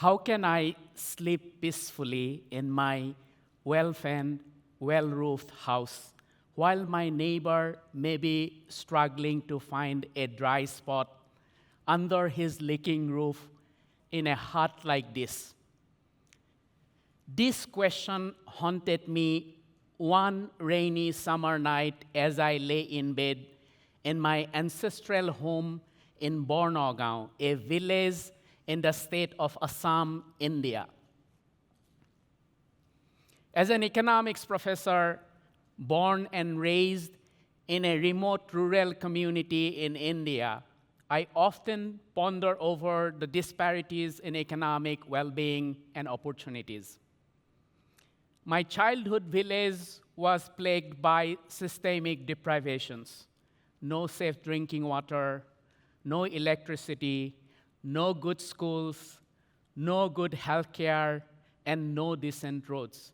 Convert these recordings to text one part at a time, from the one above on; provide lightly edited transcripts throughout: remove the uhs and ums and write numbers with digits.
How can I sleep peacefully in my well-fed, well-roofed house while my neighbor may be struggling to find a dry spot under his leaking roof in a hut like this? This question haunted me one rainy summer night as I lay in bed in my ancestral home in Bornagaon, a village in the state of Assam, India. As an economics professor, born and raised in a remote rural community in India, I often ponder over the disparities in economic well-being and opportunities. My childhood village was plagued by systemic deprivations: no safe drinking water, no electricity, no good schools, no good health care, and no decent roads.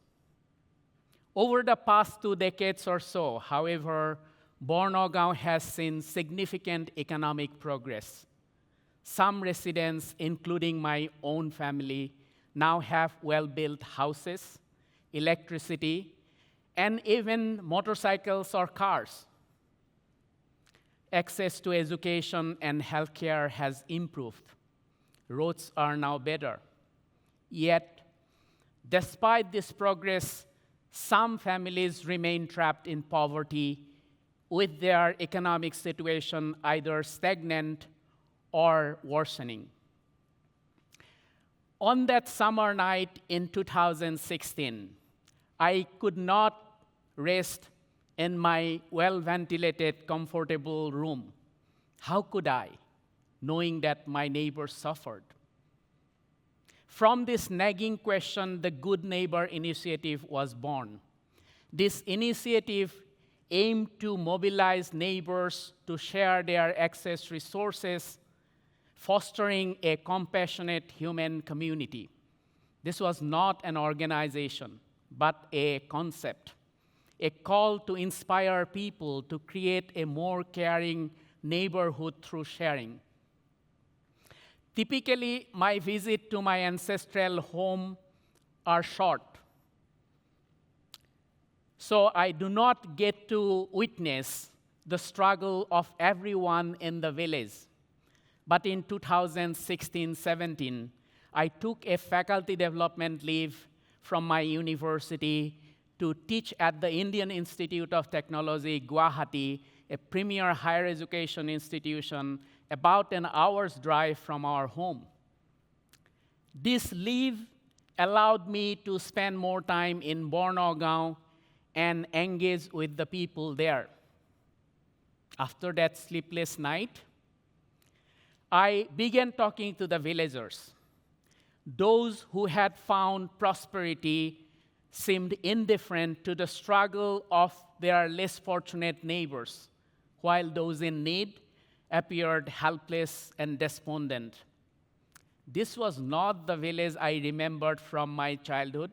Over the past 2 decades or so, however, Bornagaon has seen significant economic progress. Some residents, including my own family, now have well-built houses, electricity, and even motorcycles or cars. Access to education and healthcare has improved. Roads are now better. Yet, despite this progress, some families remain trapped in poverty, with their economic situation either stagnant or worsening. On that summer night in 2016, I could not rest in my well-ventilated, comfortable room. How could I, knowing that my neighbors suffered? From this nagging question, the Good Neighbor Initiative was born. This initiative aimed to mobilize neighbors to share their excess resources, fostering a compassionate human community. This was not an organization, but a concept, a call to inspire people to create a more caring neighborhood through sharing. Typically, my visit to my ancestral home are short, so I do not get to witness the struggle of everyone in the village. But in 2016-17, I took a faculty development leave from my university to teach at the Indian Institute of Technology, Guwahati, a premier higher education institution about an hour's drive from our home. This leave allowed me to spend more time in Bornagaon and engage with the people there. After that sleepless night, I began talking to the villagers. Those who had found prosperity seemed indifferent to the struggle of their less fortunate neighbors, while those in need appeared helpless and despondent. This was not the village I remembered from my childhood.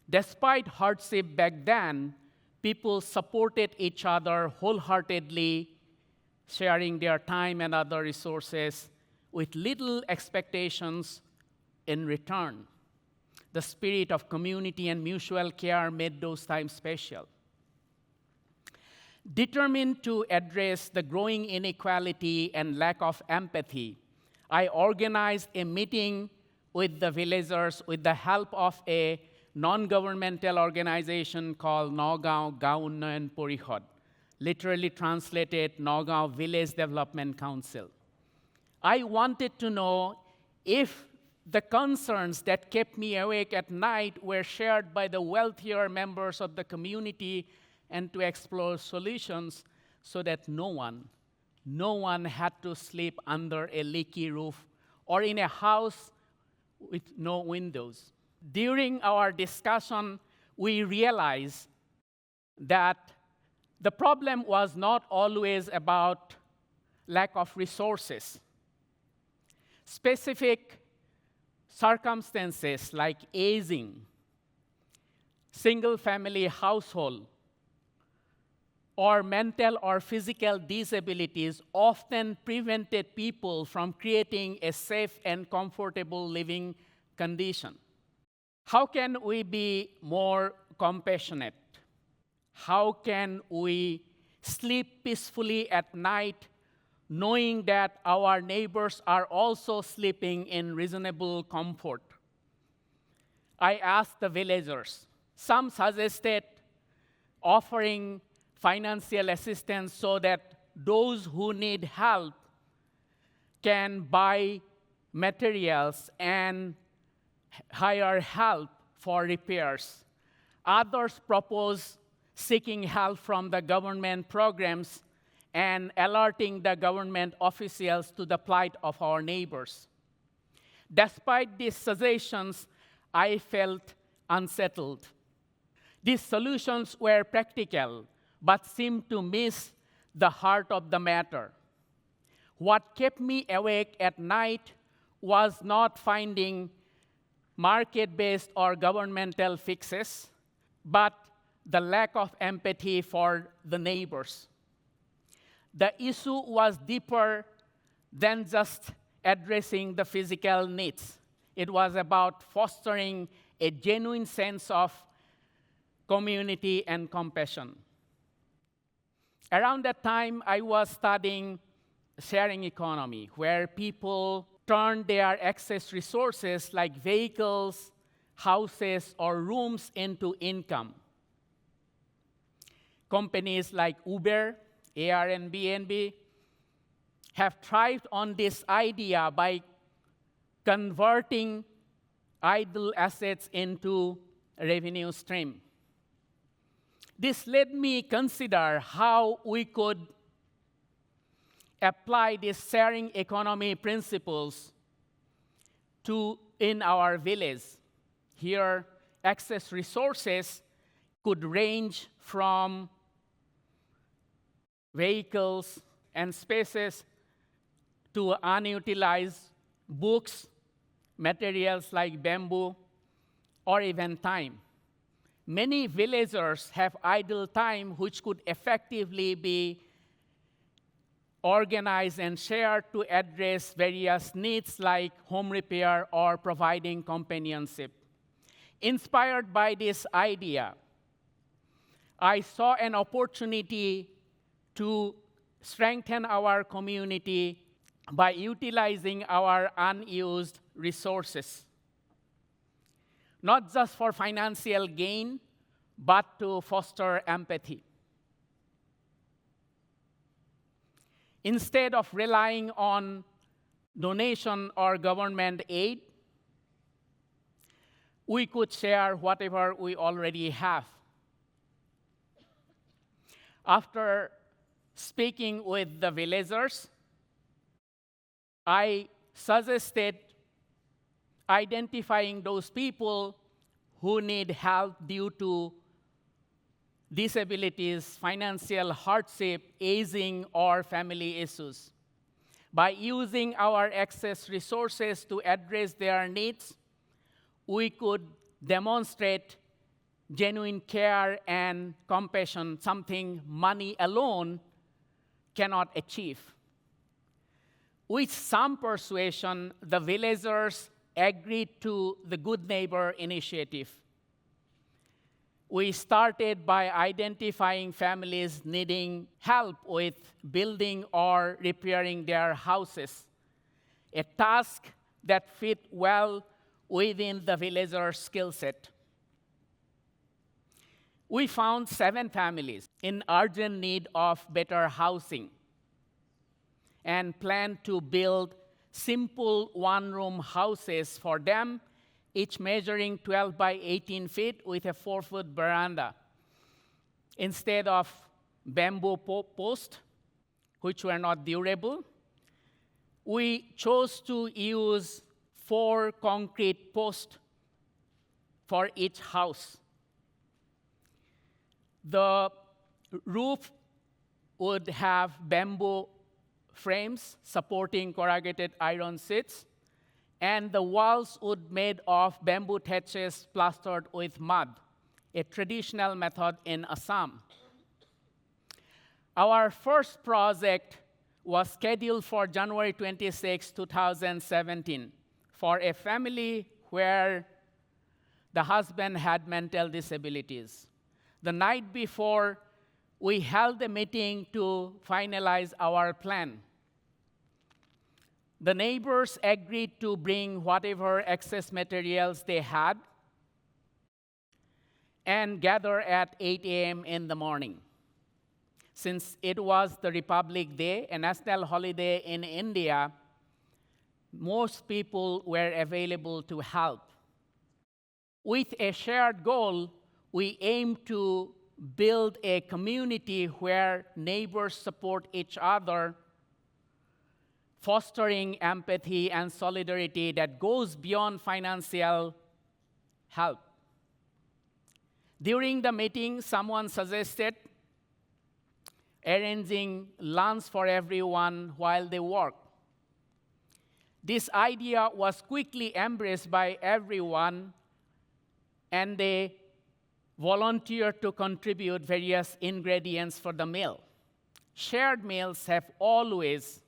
Despite hardship back then, people supported each other wholeheartedly, sharing their time and other resources with little expectations in return. The spirit of community and mutual care made those times special. Determined to address the growing inequality and lack of empathy, I organized a meeting with the villagers with the help of a non-governmental organization called Nagaon Gaon Unnayan Porishod, literally translated Nagaon Village Development Council. I wanted to know if the concerns that kept me awake at night were shared by the wealthier members of the community, and to explore solutions so that no one had to sleep under a leaky roof or in a house with no windows. During our discussion, we realized that the problem was not always about lack of resources. Specific circumstances like aging, single-family household, or mental or physical disabilities often prevented people from creating a safe and comfortable living condition. How can we be more compassionate? How can we sleep peacefully at night knowing that our neighbors are also sleeping in reasonable comfort? I asked the villagers. Some suggested offering financial assistance so that those who need help can buy materials and hire help for repairs. Others propose seeking help from the government programs and alerting the government officials to the plight of our neighbors. Despite these suggestions, I felt unsettled. These solutions were practical, but seemed to miss the heart of the matter. What kept me awake at night was not finding market-based or governmental fixes, but the lack of empathy for the neighbors. The issue was deeper than just addressing the physical needs. It was about fostering a genuine sense of community and compassion. Around that time, I was studying sharing economy, where people turn their excess resources like vehicles, houses, or rooms into income. Companies like Uber, Airbnb have thrived on this idea by converting idle assets into a revenue stream. This led me consider how we could apply these sharing economy principles in our village. Here, excess resources could range from vehicles and spaces to unutilized books, materials like bamboo, or even time. Many villagers have idle time which could effectively be organized and shared to address various needs like home repair or providing companionship. Inspired by this idea, I saw an opportunity to strengthen our community by utilizing our unused resources, not just for financial gain, but to foster empathy. Instead of relying on donation or government aid, we could share whatever we already have. After speaking with the villagers, I suggested identifying those people who need help due to disabilities, financial hardship, aging, or family issues. By using our excess resources to address their needs, we could demonstrate genuine care and compassion, something money alone cannot achieve. With some persuasion, the villagers agreed to the Good Neighbor initiative. We started by identifying families needing help with building or repairing their houses, a task that fit well within the villager's skill set. We found 7 families in urgent need of better housing and planned to build simple one-room houses for them, each measuring 12 by 18 feet with a 4-foot veranda. Instead of bamboo posts, which were not durable, we chose to use 4 concrete posts for each house. The roof would have bamboo frames supporting corrugated iron sheets, and the walls would be made of bamboo thatches plastered with mud, a traditional method in Assam. Our first project was scheduled for January 26, 2017, for a family where the husband had mental disabilities. The night before, we held a meeting to finalize our plan. The neighbors agreed to bring whatever excess materials they had and gather at 8 a.m. in the morning. Since it was the Republic Day, a national holiday in India, most people were available to help. With a shared goal, we aimed to build a community where neighbors support each other, fostering empathy and solidarity that goes beyond financial help. During the meeting, someone suggested arranging lunch for everyone while they work. This idea was quickly embraced by everyone, and they volunteered to contribute various ingredients for the meal. Shared meals have always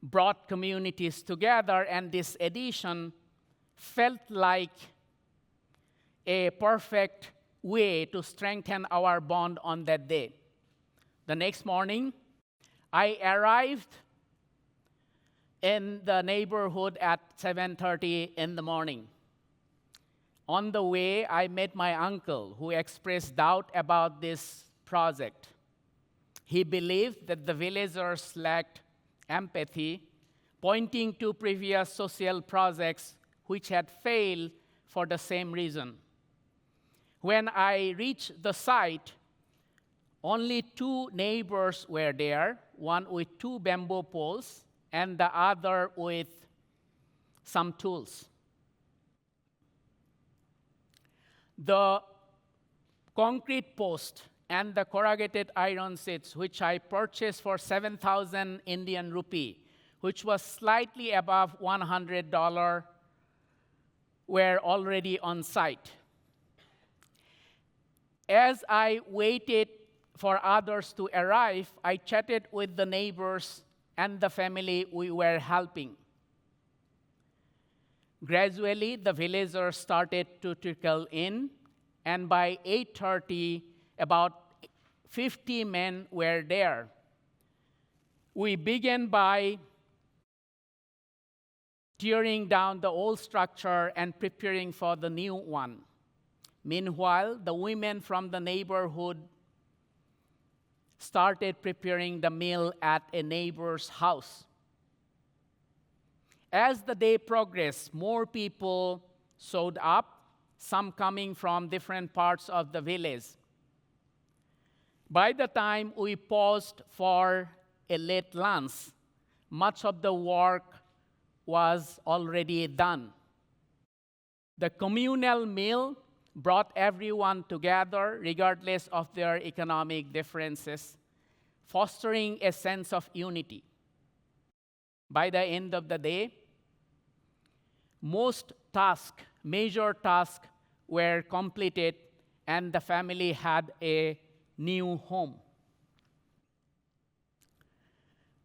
brought communities together, and this edition felt like a perfect way to strengthen our bond on that day. The next morning, I arrived in the neighborhood at 7:30 in the morning. On the way, I met my uncle, who expressed doubt about this project. He believed that the villagers lacked empathy, pointing to previous social projects which had failed for the same reason. When I reached the site, only 2 neighbors were there, one with 2 bamboo poles and the other with some tools. The concrete post and the corrugated iron seats, which I purchased for 7,000 Indian rupee, which was slightly above $100, were already on site. As I waited for others to arrive, I chatted with the neighbors and the family we were helping. Gradually, the villagers started to trickle in, and by 8:30, about 50 men were there. We began by tearing down the old structure and preparing for the new one. Meanwhile, the women from the neighborhood started preparing the meal at a neighbor's house. As the day progressed, more people showed up, some coming from different parts of the village. By the time we paused for a late lunch, much of the work was already done. The communal meal brought everyone together, regardless of their economic differences, fostering a sense of unity. By the end of the day, most major tasks were completed, and the family had a new home.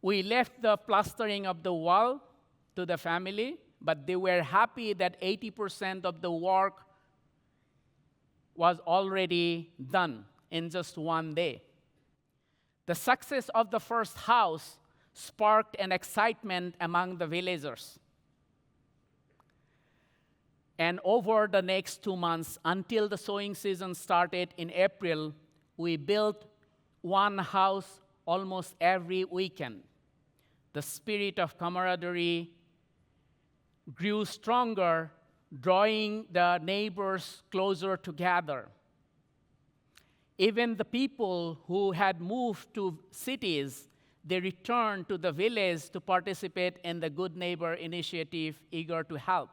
We left the plastering of the wall to the family, but they were happy that 80% of the work was already done in just one day. The success of the first house sparked an excitement among the villagers. And over the next 2 months, until the sowing season started in April, we built one house almost every weekend. The spirit of camaraderie grew stronger, drawing the neighbors closer together. Even the people who had moved to cities, they returned to the village to participate in the Good Neighbor initiative, eager to help.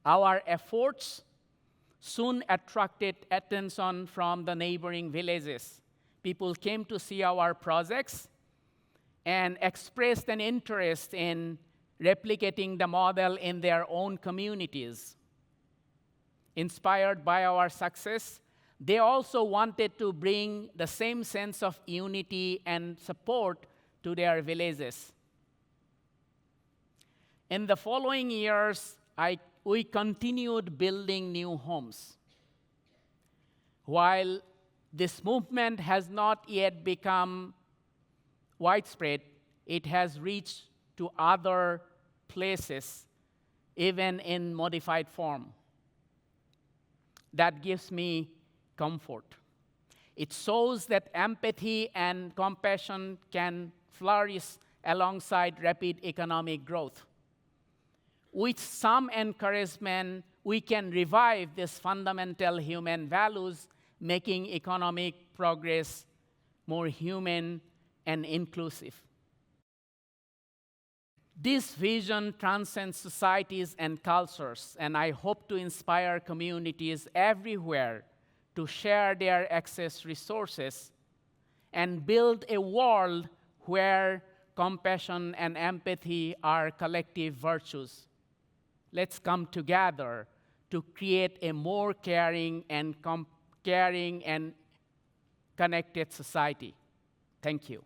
Our efforts soon attracted attention from the neighboring villages. People came to see our projects and expressed an interest in replicating the model in their own communities. Inspired by our success, They also wanted to bring the same sense of unity and support to their villages. In the following years, we continued building new homes. While this movement has not yet become widespread, it has reached to other places, even in modified form. That gives me comfort. It shows that empathy and compassion can flourish alongside rapid economic growth. With some encouragement, we can revive these fundamental human values, making economic progress more human and inclusive. This vision transcends societies and cultures, and I hope to inspire communities everywhere to share their access resources and build a world where compassion and empathy are collective virtues. Let's come together to create a more caring and connected society. Thank you.